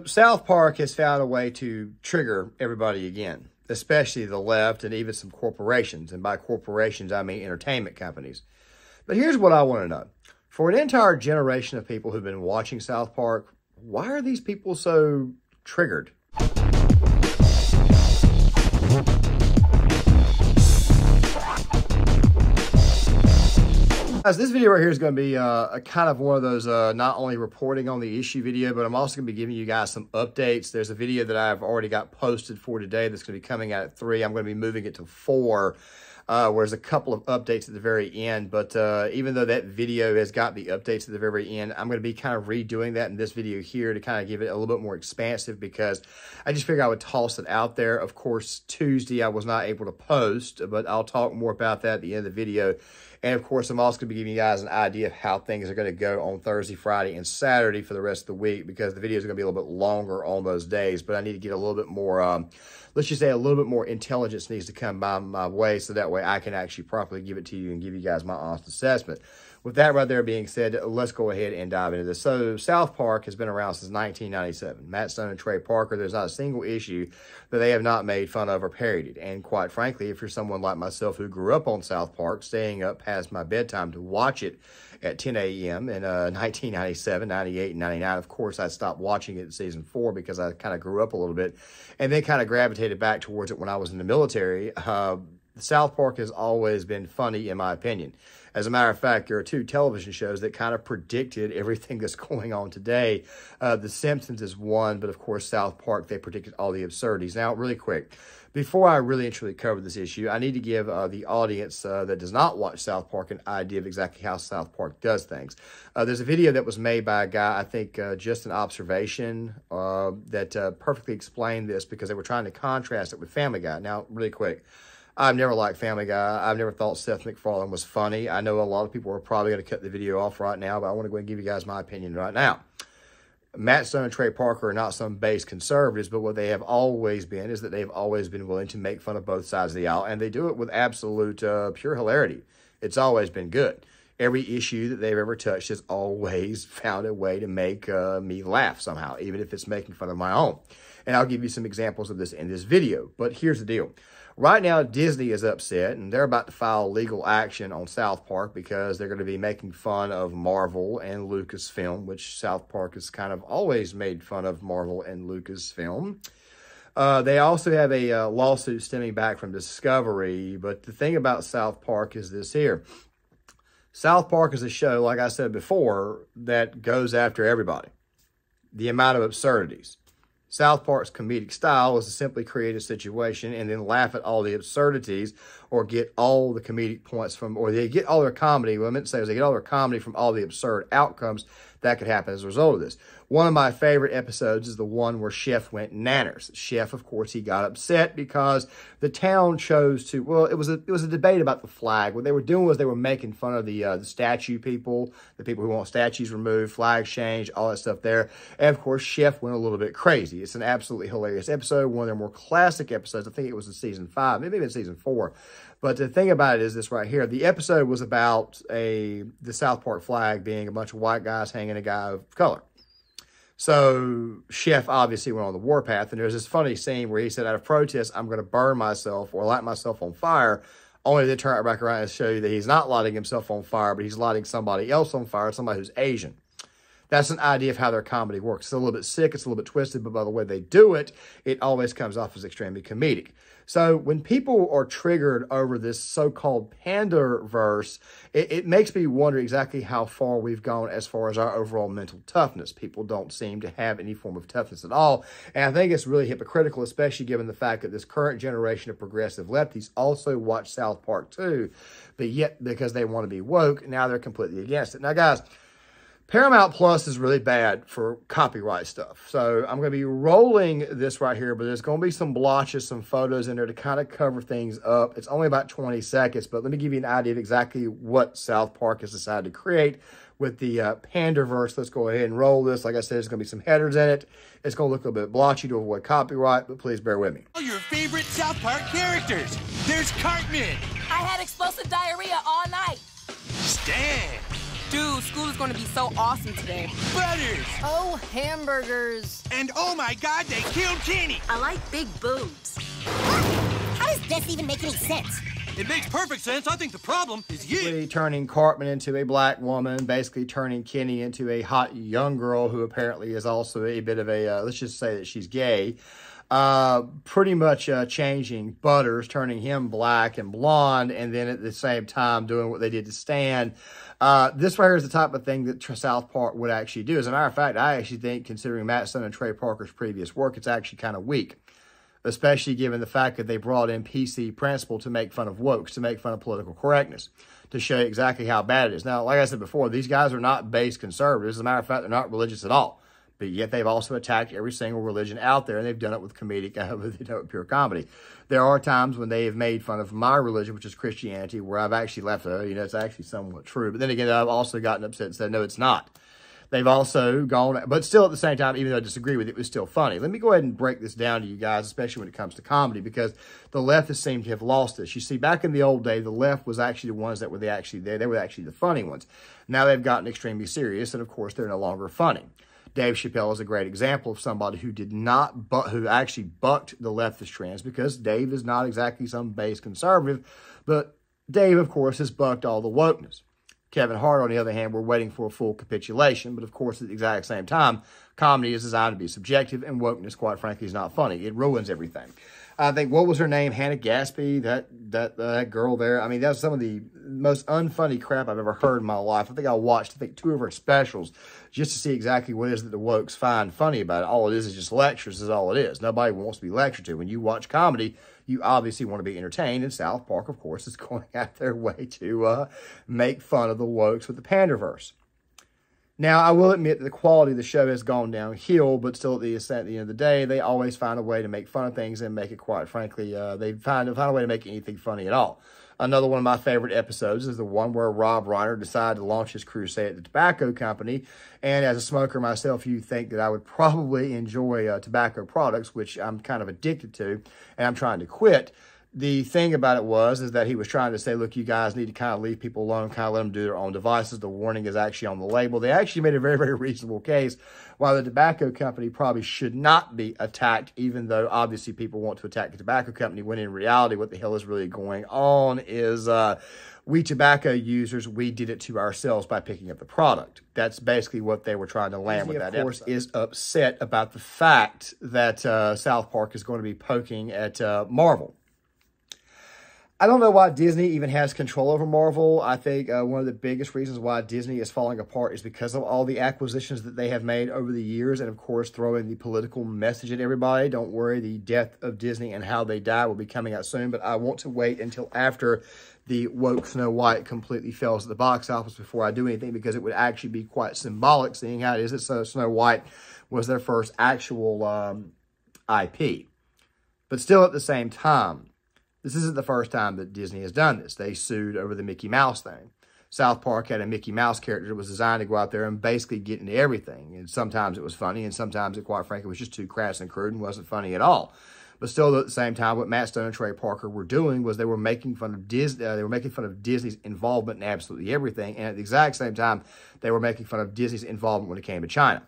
South Park has found a way to trigger everybody again, especially the left and even some corporations. And by corporations, I mean entertainment companies. But here's what I want to know. For an entire generation of people who've been watching South Park, why are these people so triggered? Guys, this video right here is going to be a kind of one of those not only reporting on the issue video, but I'm also going to be giving you guys some updates. There's a video that I've already got posted for today that's going to be coming out at 3. I'm going to be moving it to 4, where there's a couple of updates at the very end. But even though that video has got the updates at the very end, I'm going to be kind of redoing that in this video here to kind of give it a little bit more expansive, because I just figured I would toss it out there. Of course, Tuesday I was not able to post, but I'll talk more about that at the end of the video. And of course, I'm also going to be giving you guys an idea of how things are going to go on Thursday, Friday, and Saturday for the rest of the week, because the videos are going to be a little bit longer on those days. But I need to get a little bit more, let's just say a little bit more intelligence needs to come by my way, so that way I can actually properly give it to you and give you guys my honest assessment. With that right there being said, let's go ahead and dive into this. So South Park has been around since 1997. Matt Stone and Trey Parker, there's not a single issue that they have not made fun of or parodied. And quite frankly, if you're someone like myself who grew up on South Park, staying up past my bedtime to watch it at 10 a.m. in 1997, 98, and 99, of course, I stopped watching it in season 4 because I kind of grew up a little bit and then kind of gravitated back towards it when I was in the military. South Park has always been funny, in my opinion. As a matter of fact, there are 2 television shows that kind of predicted everything that's going on today. The Simpsons is one, but of course, South Park, they predicted all the absurdities. Now, really quick, before I really and truly cover this issue, I need to give the audience that does not watch South Park an idea of exactly how South Park does things. There's a video that was made by a guy, I think just an observation, that perfectly explained this, because they were trying to contrast it with Family Guy. Now, really quick, I've never liked Family Guy. I've never thought Seth MacFarlane was funny. I know a lot of people are probably going to cut the video off right now, but I want to go ahead and give you guys my opinion right now. Matt Stone and Trey Parker are not some base conservatives, but what they have always been is that they've always been willing to make fun of both sides of the aisle, and they do it with absolute pure hilarity. It's always been good. Every issue that they've ever touched has always found a way to make me laugh somehow, even if it's making fun of my own. And I'll give you some examples of this in this video. But here's the deal. Right now, Disney is upset, and they're about to file legal action on South Park because they're going to be making fun of Marvel and Lucasfilm, which South Park has kind of always made fun of Marvel and Lucasfilm. They also have a lawsuit stemming back from Discovery, but the thing about South Park is this here. South Park is a show, like I said before, that goes after everybody. The amount of absurdities. South Park's comedic style is to simply create a situation and then laugh at all the absurdities, or get all the comedic points from, or they get all their comedy, what I meant to say is they get all their comedy from all the absurd outcomes that could happen as a result of this. One of my favorite episodes is the one where Chef went nanners. Chef, of course, he got upset because the town chose to, well, it was a debate about the flag. What they were doing was they were making fun of the statue people, the people who want statues removed, flags changed, all that stuff there. And, of course, Chef went a little bit crazy. It's an absolutely hilarious episode, one of their more classic episodes. I think it was in season 5, maybe even season 4. But the thing about it is this right here. The episode was about the South Park flag being a bunch of white guys hanging a guy of color. So Chef obviously went on the warpath, and there's this funny scene where he said, out of protest, I'm going to burn myself or light myself on fire, only to turn it back around and show you that he's not lighting himself on fire, but he's lighting somebody else on fire, somebody who's Asian. That's an idea of how their comedy works. It's a little bit sick, it's a little bit twisted, but by the way they do it, it always comes off as extremely comedic. So when people are triggered over this so-called Panderverse, it makes me wonder exactly how far we've gone as far as our overall mental toughness. People don't seem to have any form of toughness at all. And I think it's really hypocritical, especially given the fact that this current generation of progressive lefties also watch South Park too, but yet because they want to be woke, now they're completely against it. Now, guys, Paramount Plus is really bad for copyright stuff. So I'm going to be rolling this right here, but there's going to be some blotches, some photos in there to kind of cover things up. It's only about 20 seconds, but let me give you an idea of exactly what South Park has decided to create with the Panderverse. Let's go ahead and roll this. Like I said, there's going to be some headers in it. It's going to look a little bit blotchy to avoid copyright, but please bear with me. All your favorite South Park characters. There's Cartman. I had explosive diarrhea all night. Stan. Dude, school is going to be so awesome today. Butters! Oh, hamburgers. And oh my God, they killed Kenny! I like big boobs. How does this even make any sense? It makes perfect sense. I think the problem is you. Basically turning Cartman into a black woman, basically turning Kenny into a hot young girl who apparently is also a bit of a, let's just say that she's gay. Pretty much changing Butters, turning him black and blonde, and then at the same time doing what they did to Stan. This right here is the type of thing that South Park would actually do. As a matter of fact, I actually think, considering Matt Stone and Trey Parker's previous work, it's actually kind of weak. Especially given the fact that they brought in PC Principal to make fun of wokes, to make fun of political correctness, to show you exactly how bad it is. Now, like I said before, these guys are not base conservatives. As a matter of fact, they're not religious at all. But yet they've also attacked every single religion out there, and they've done it with comedic, with pure comedy. There are times when they have made fun of my religion, which is Christianity, where I've actually left, it's actually somewhat true. But then again, I've also gotten upset and said, no, it's not. They've also gone, but still at the same time, even though I disagree with it, it was still funny. Let me go ahead and break this down to you guys, especially when it comes to comedy, because the leftists seem to have lost this. You see, back in the old day, the left was actually the ones that were they were actually the funny ones. Now they've gotten extremely serious, and of course, they're no longer funny. Dave Chappelle is a great example of somebody who who actually bucked the leftist trends, because Dave is not exactly some base conservative, but Dave, of course, has bucked all the wokeness. Kevin Hart, on the other hand, we're waiting for a full capitulation. But, of course, at the exact same time, comedy is designed to be subjective, and wokeness, quite frankly, is not funny. It ruins everything. I think, what was her name? Hannah Gadsby, that girl there. I mean, that's some of the most unfunny crap I've ever heard in my life. I think I watched, 2 of her specials just to see exactly what it is that the wokes find funny about it. All it is just lectures is all it is. Nobody wants to be lectured to. When you watch comedy, you obviously want to be entertained, and South Park, of course, is going out their way to make fun of the wokes with the Panderverse. Now, I will admit that the quality of the show has gone downhill, but still at the end of the day, they always find a way to make fun of things and make it, quite frankly, they find a way to make anything funny at all. Another one of my favorite episodes is the one where Rob Reiner decided to launch his crusade at the tobacco company. And as a smoker myself, you think that I would probably enjoy tobacco products, which I'm kind of addicted to, and I'm trying to quit. The thing about it is that he was trying to say, look, you guys need to kind of leave people alone, kind of let them do their own devices. The warning is actually on the label. They actually made a very, very reasonable case why the tobacco company probably should not be attacked, even though obviously people want to attack the tobacco company, when in reality what the hell is really going on is we tobacco users, we did it to ourselves by picking up the product. That's basically what they were trying to land with that episode. Of course, is upset about the fact that South Park is going to be poking at Marvel. I don't know why Disney even has control over Marvel. I think one of the biggest reasons why Disney is falling apart is because of all the acquisitions that they have made over the years, and of course throwing the political message at everybody. Don't worry, the death of Disney and how they die will be coming out soon, but I want to wait until after the woke Snow White completely fails at the box office before I do anything, because it would actually be quite symbolic, seeing how it is that Snow White was their first actual IP. But still, at the same time, this isn't the first time that Disney has done this. They sued over the Mickey Mouse thing. South Park had a Mickey Mouse character that was designed to go out there and basically get into everything. And sometimes it was funny, and sometimes it, quite frankly, was just too crass and crude and wasn't funny at all. But still, at the same time, what Matt Stone and Trey Parker were doing was they were making fun of Disney. They were making fun of Disney's involvement in absolutely everything, and at the exact same time, they were making fun of Disney's involvement when it came to China.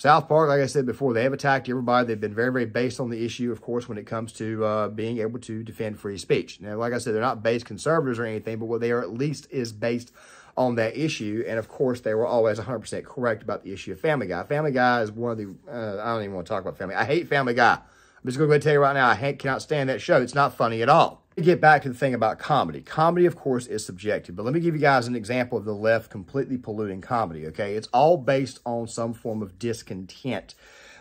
South Park, like I said before, they have attacked everybody. They've been very, very based on the issue, of course, when it comes to being able to defend free speech. Now, like I said, they're not based conservatives or anything, but what they are at least is based on that issue. And, of course, they were always 100% correct about the issue of Family Guy. Family Guy is one of the, I don't even want to talk about Family Guy. I hate Family Guy. I'm just going to go ahead and tell you right now, I cannot stand that show. It's not funny at all. To get back to the thing about comedy. Comedy, of course, is subjective. But let me give you guys an example of the left completely polluting comedy, okay? It's all based on some form of discontent.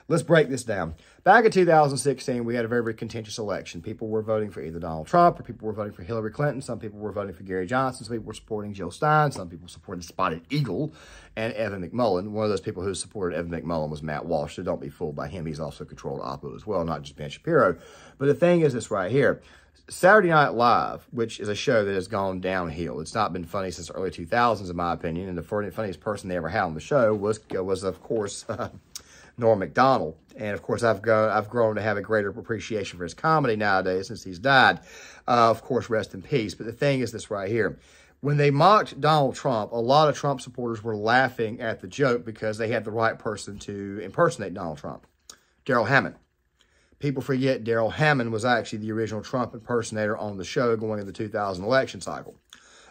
Let's break this down. Back in 2016, we had a very, very contentious election. People were voting for either Donald Trump, or people were voting for Hillary Clinton. Some people were voting for Gary Johnson. Some people were supporting Jill Stein. Some people supported Spotted Eagle and Evan McMullin. One of those people who supported Evan McMullin was Matt Walsh, so don't be fooled by him. He's also controlled Oppo as well, not just Ben Shapiro. But the thing is this right here. Saturday Night Live, which is a show that has gone downhill. It's not been funny since the early 2000s, in my opinion, and the funniest person they ever had on the show was of course, Norm Macdonald. And, of course, I've grown to have a greater appreciation for his comedy nowadays since he's died. Of course, rest in peace. But the thing is this right here. When they mocked Donald Trump, a lot of Trump supporters were laughing at the joke because they had the right person to impersonate Donald Trump, Daryl Hammond. People forget Daryl Hammond was actually the original Trump impersonator on the show going into the 2000 election cycle.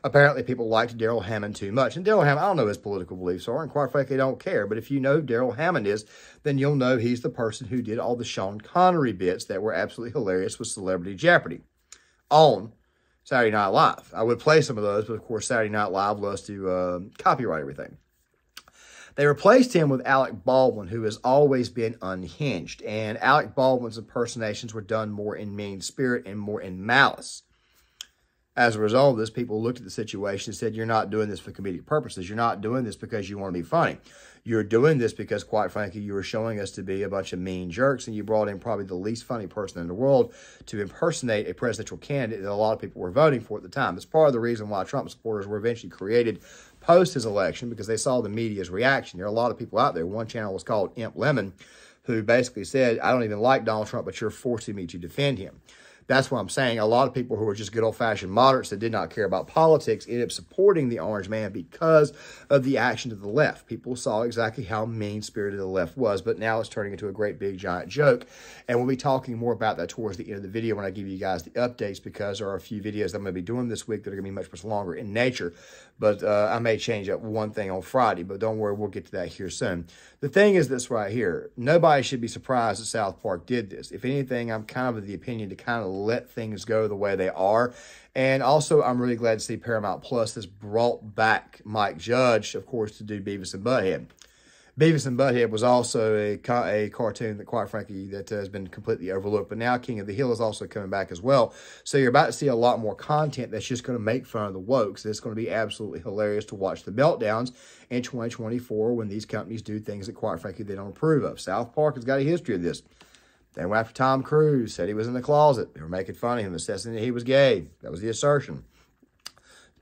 Apparently, people liked Daryl Hammond too much. And Daryl Hammond, I don't know what his political beliefs are, and quite frankly, don't care. But if you know who Daryl Hammond is, then you'll know he's the person who did all the Sean Connery bits that were absolutely hilarious with Celebrity Jeopardy on Saturday Night Live. I would play some of those, but of course, Saturday Night Live loves to copyright everything. They replaced him with Alec Baldwin, who has always been unhinged. And Alec Baldwin's impersonations were done more in mean spirit and more in malice. As a result of this, people looked at the situation and said, you're not doing this for comedic purposes. You're not doing this because you want to be funny. You're doing this because, quite frankly, you were showing us to be a bunch of mean jerks, and you brought in probably the least funny person in the world to impersonate a presidential candidate that a lot of people were voting for at the time. It's part of the reason why Trump supporters were eventually created post his election, because they saw the media's reaction. There are a lot of people out there. One channel was called Imp Lemon, who basically said, I don't even like Donald Trump, but you're forcing me to defend him. That's what I'm saying. A lot of people who are just good old-fashioned moderates that did not care about politics ended up supporting the orange man because of the action to the left. People saw exactly how mean-spirited the left was, but now it's turning into a great big giant joke. And we'll be talking more about that towards the end of the video when I give you guys the updates, because there are a few videos I'm going to be doing this week that are going to be much, much longer in nature. But I may change up one thing on Friday, but don't worry, we'll get to that here soon. The thing is this right here. Nobody should be surprised that South Park did this. If anything, I'm kind of the opinion to kind of let things go the way they are. And also, I'm really glad to see Paramount Plus has brought back Mike Judge, of course, to do Beavis and Butthead. Beavis and Butthead was also a cartoon that, quite frankly, that has been completely overlooked. But now King of the Hill is also coming back as well. So you're about to see a lot more content that's just going to make fun of the wokes. It's going to be absolutely hilarious to watch the meltdowns in 2024 when these companies do things that, quite frankly, they don't approve of. South Park has got a history of this. They went after Tom Cruise, said he was in the closet. They were making fun of him, assessing that he was gay. That was the assertion.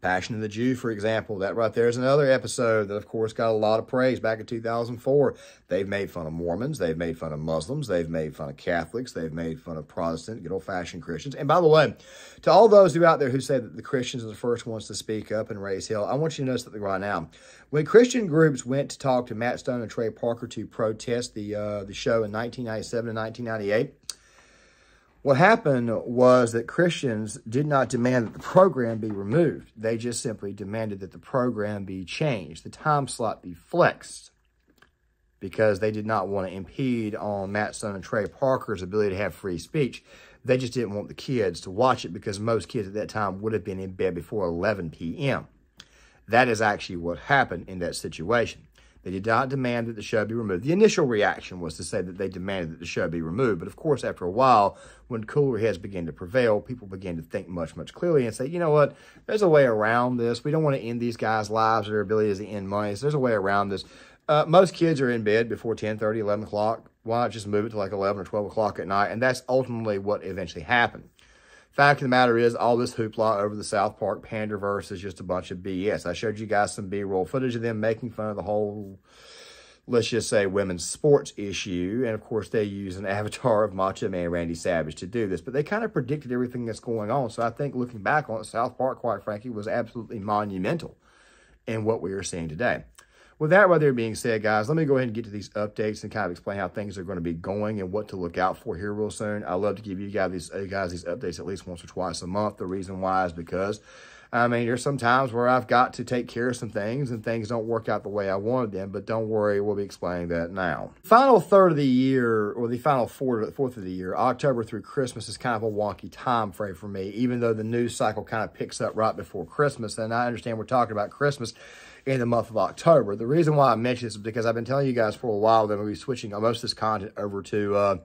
Passion of the Jew, for example, that right there is another episode that, of course, got a lot of praise back in 2004. They've made fun of Mormons. They've made fun of Muslims. They've made fun of Catholics. They've made fun of Protestant, good old-fashioned Christians. And by the way, to all those who out there who say that the Christians are the first ones to speak up and raise hell, I want you to know something right now. When Christian groups went to talk to Matt Stone and Trey Parker to protest the show in 1997 and 1998, what happened was that Christians did not demand that the program be removed. They just simply demanded that the program be changed, the time slot be flexed, because they did not want to impede on Matt Stone and Trey Parker's ability to have free speech. They just didn't want the kids to watch it, because most kids at that time would have been in bed before 11 p.m. That is actually what happened in that situation. They did not demand that the show be removed. The initial reaction was to say that they demanded that the show be removed. But, of course, after a while, when cooler heads began to prevail, people began to think much, much clearly and say, you know what, there's a way around this. We don't want to end these guys' lives or their abilities to end money. So there's a way around this. Most kids are in bed before 10:30, 11 o'clock. Why not just move it to like 11 or 12 o'clock at night? And that's ultimately what eventually happened. Fact of the matter is, all this hoopla over the South Park Panderverse is just a bunch of BS. I showed you guys some B-roll footage of them making fun of the whole, let's just say, women's sports issue. And, of course, they use an avatar of Macho Man Randy Savage to do this. But they kind of predicted everything that's going on. So I think looking back on it, South Park, quite frankly, was absolutely monumental in what we are seeing today. With that rather being said, guys, let me go ahead and get to these updates and kind of explain how things are going to be going and what to look out for here real soon. I love to give you guys these updates at least once or twice a month. The reason why is because, I mean, there's some times where I've got to take care of some things and things don't work out the way I wanted them, but don't worry, we'll be explaining that now. Final third of the year, or the final fourth of the year, October through Christmas is kind of a wonky time frame for me, even though the news cycle kind of picks up right before Christmas, and I understand we're talking about Christmas in the month of October. The reason why I mention this is because I've been telling you guys for a while that we'll be switching most of this content over to,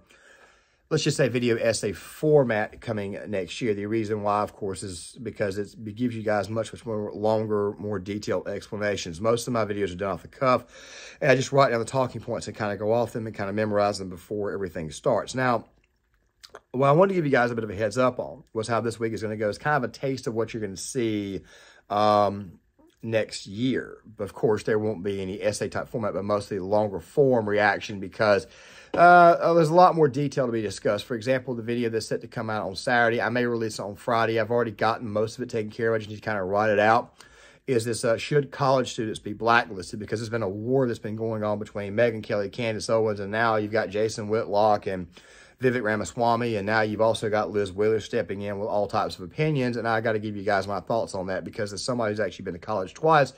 let's just say, video essay format coming next year. The reason why, of course, is because it gives you guys much more longer, more detailed explanations. Most of my videos are done off the cuff, and I just write down the talking points and kind of go off them and kind of memorize them before everything starts. Now, what I wanted to give you guys a bit of a heads up on was how this week is going to go. It's kind of a taste of what you're going to see next year. But of course, there won't be any essay type format, but mostly longer form reaction, because there's a lot more detail to be discussed. For example, the video that's set to come out on Saturday, I may release it on Friday. I've already gotten most of it taken care of. I just need to kind of write it out. is this, should college students be blacklisted? Because there's been a war that's been going on between Megyn Kelly, Candace Owens, and now you've got Jason Whitlock and Vivek Ramaswamy, and now you've also got Liz Wheeler stepping in with all types of opinions, and I got to give you guys my thoughts on that, because as somebody who's actually been to college twice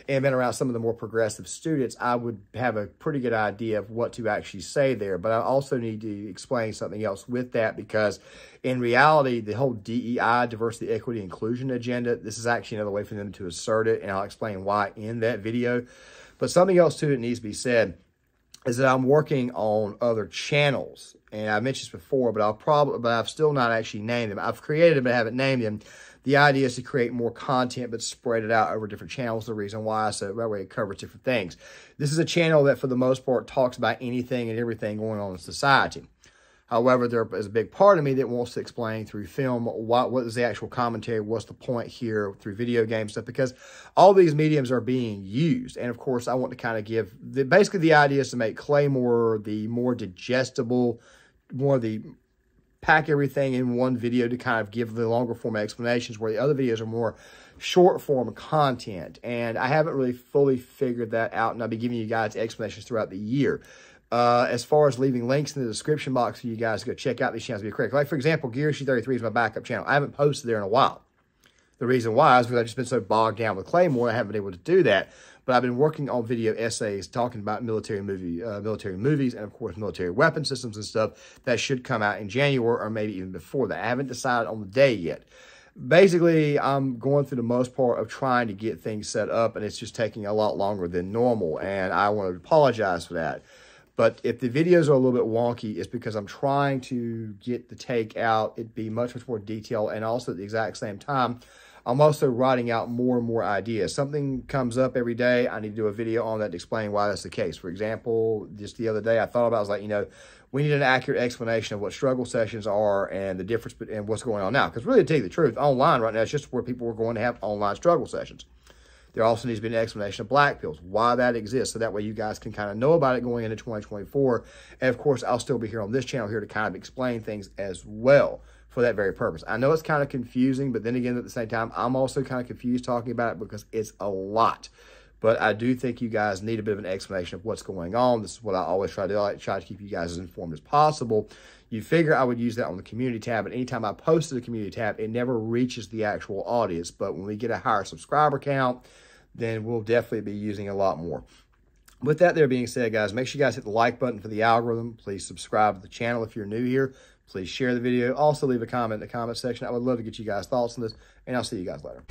and been around some of the more progressive students, I would have a pretty good idea of what to actually say there. But I also need to explain something else with that, because in reality, the whole DEI, diversity, equity, inclusion agenda, this is actually another way for them to assert it, and I'll explain why in that video. But something else too that needs to be said is that I'm working on other channels, and I mentioned this before, but I've still not actually named them. I've created them, but I haven't named them. The idea is to create more content, but spread it out over different channels. The reason why, so that way it covers different things. This is a channel that, for the most part, talks about anything and everything going on in society. However, there is a big part of me that wants to explain through film what is the actual commentary, what's the point here through video game stuff, because all these mediums are being used. And of course, I want to kind of give, basically the idea is to make Claymore the more digestible, more the pack everything in one video to kind of give the longer form explanations, where the other videos are more short form content. And I haven't really fully figured that out, and I'll be giving you guys explanations throughout the year. As far as leaving links in the description box for you guys to go check out these channels to be correct. Like, for example, GearShoe33 is my backup channel. I haven't posted there in a while. The reason why is because I've just been so bogged down with Claymore, I haven't been able to do that. But I've been working on video essays talking about military movies, and of course military weapon systems and stuff that should come out in January or maybe even before that. I haven't decided on the day yet. Basically, I'm going through the most part of trying to get things set up, and it's just taking a lot longer than normal, and I want to apologize for that. But if the videos are a little bit wonky, it's because I'm trying to get the take out. It'd be much more detailed. And also at the exact same time, I'm also writing out more and more ideas. Something comes up every day, I need to do a video on that to explain why that's the case. For example, just the other day, I thought about, I was like, you know, we need an accurate explanation of what struggle sessions are and the difference and what's going on now. Because really, to tell you the truth, online right now, it's just where people are going to have online struggle sessions. There also needs to be an explanation of black pills, why that exists, so that way you guys can kind of know about it going into 2024. And of course, I'll still be here on this channel here to kind of explain things as well for that very purpose. I know it's kind of confusing, but then again, at the same time, I'm also kind of confused talking about it because it's a lot. But I do think you guys need a bit of an explanation of what's going on. This is what I always try to do. I try to keep you guys as informed as possible. You figure I would use that on the community tab, but anytime I post to the community tab, it never reaches the actual audience. But when we get a higher subscriber count, then we'll definitely be using a lot more. With that there being said, guys, make sure you guys hit the like button for the algorithm. Please subscribe to the channel if you're new here. Please share the video. Also leave a comment in the comment section. I would love to get you guys' thoughts on this, and I'll see you guys later.